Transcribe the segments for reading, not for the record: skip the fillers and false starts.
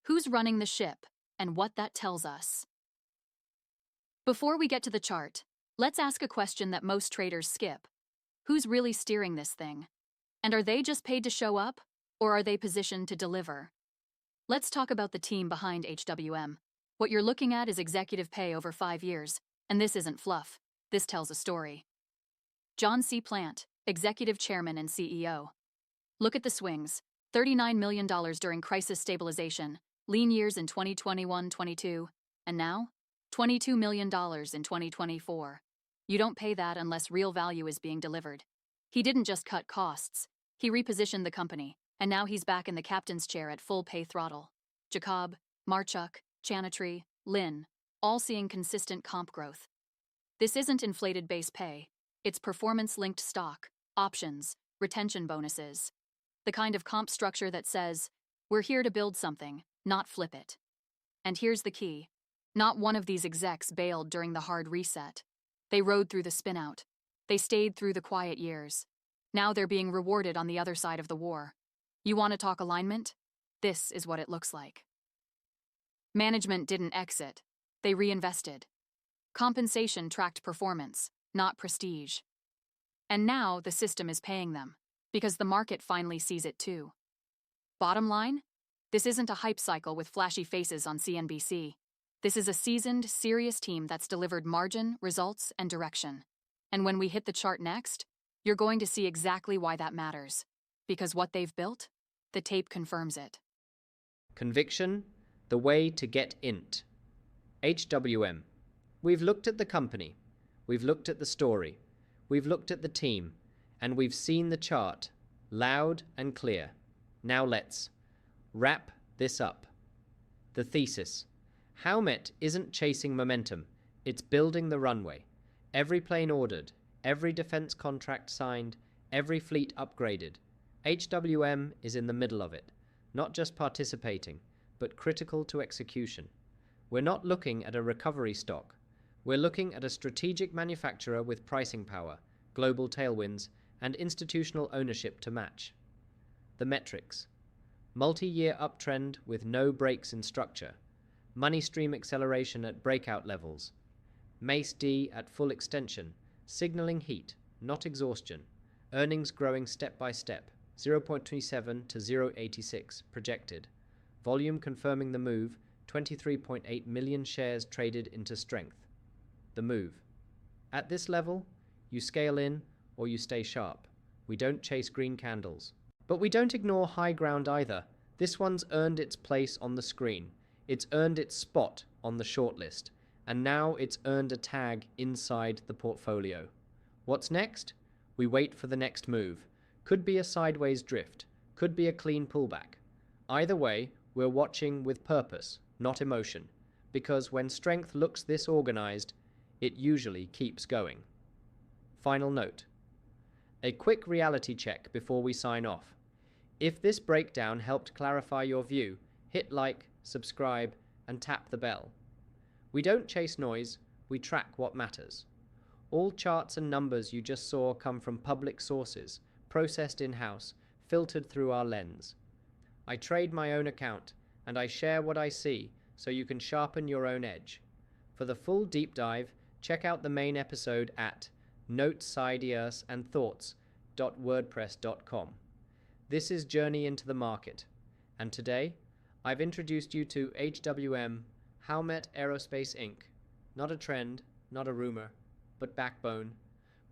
who's running the ship, and what that tells us. Before we get to the chart, let's ask a question that most traders skip. Who's really steering this thing? And are they just paid to show up, or are they positioned to deliver? Let's talk about the team behind HWM. What you're looking at is executive pay over 5 years, and this isn't fluff. This tells a story. John C. Plant, Executive Chairman and CEO. Look at the swings. $39 million during crisis stabilization, lean years in 2021-22, and now, $22 million in 2024. You don't pay that unless real value is being delivered. He didn't just cut costs. He repositioned the company, and now he's back in the captain's chair at full pay throttle. Jacob, Marchuk, Chanatry, Lin, all seeing consistent comp growth. This isn't inflated base pay. It's performance-linked stock, options, retention bonuses. The kind of comp structure that says, we're here to build something, not flip it. And here's the key. Not one of these execs bailed during the hard reset. They rode through the spin-out. They stayed through the quiet years. Now they're being rewarded on the other side of the war. You want to talk alignment? This is what it looks like. Management didn't exit. They reinvested. Compensation tracked performance, not prestige. And now the system is paying them, because the market finally sees it too. Bottom line? This isn't a hype cycle with flashy faces on CNBC. This is a seasoned, serious team that's delivered margin, results, and direction. And when we hit the chart next, you're going to see exactly why that matters. Because what they've built, the tape confirms it. Conviction, the way to get int. HWM. We've looked at the company. We've looked at the story. We've looked at the team. And we've seen the chart, loud and clear. Now let's wrap this up. The thesis. Howmet isn't chasing momentum. It's building the runway. Every plane ordered, every defense contract signed, every fleet upgraded. HWM is in the middle of it, not just participating, but critical to execution. We're not looking at a recovery stock. We're looking at a strategic manufacturer with pricing power, global tailwinds, and institutional ownership to match. The metrics. Multi-year uptrend with no breaks in structure. Money stream acceleration at breakout levels. MACE-D at full extension, signaling heat, not exhaustion. Earnings growing step by step, 0.27 to 0.86 projected. Volume confirming the move, 23.8 million shares traded into strength. The move. At this level, you scale in or you stay sharp. We don't chase green candles. But we don't ignore high ground either. This one's earned its place on the screen. It's earned its spot on the shortlist, and now it's earned a tag inside the portfolio. What's next? We wait for the next move. Could be a sideways drift, could be a clean pullback. Either way, we're watching with purpose, not emotion, because when strength looks this organized, it usually keeps going. Final note. A quick reality check before we sign off. If this breakdown helped clarify your view, hit like, subscribe, and tap the bell. We don't chase noise, we track what matters. All charts and numbers you just saw come from public sources, processed in-house, filtered through our lens. I trade my own account, and I share what I see so you can sharpen your own edge. For the full deep dive, check out the main episode at notesideasandthoughts.wordpress.com. This is Journey into the Market, and today, I've introduced you to HWM, Howmet Aerospace Inc. Not a trend, not a rumor, but backbone,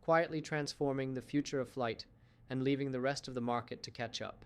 quietly transforming the future of flight and leaving the rest of the market to catch up.